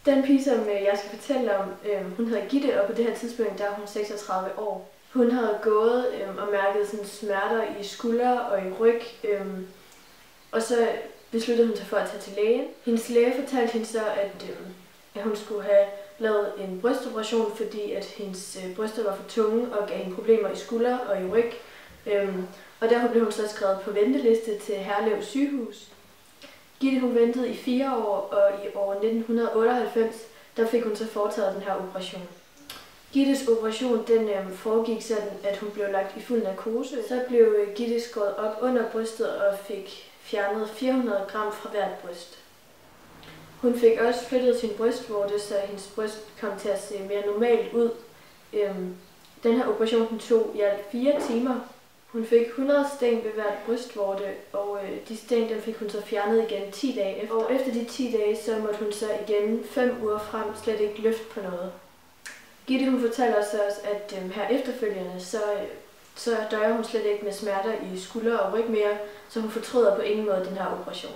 Den pige, som jeg skal fortælle om, hun hedder Gitte, og på det her tidspunkt der er hun 36 år. Hun havde gået og mærket sådan smerter i skuldre og i ryg, og så besluttede hun sig for at tage til lægen. Hendes læge fortalte hende så, at hun skulle have lavet en brystoperation, fordi at hendes bryster var for tunge og gav hende problemer i skuldre og i ryg. Og derfor blev hun så skrevet på venteliste til Herlev sygehus. Gitte hun ventede i 4 år, og i år 1998 der fik hun så foretaget den her operation. Gittes operation den foregik sådan, at hun blev lagt i fuld narkose. Så blev Gitte skåret op under brystet og fik fjernet 400 gram fra hvert bryst. Hun fik også flyttet sin brystvorte, så hendes bryst kom til at se mere normalt ud. Den her operation den tog i alt 4 timer. Hun fik 100 sting ved hvert brystvorte, og de sting den fik hun så fjernet igen 10 dage efter. Og efter de 10 dage, så måtte hun så igen 5 uger frem slet ikke løfte på noget. Gitte hun fortalte også, at her efterfølgende, så døjer hun slet ikke med smerter i skuldre og ryg mere, så hun fortryder på ingen måde den her operation.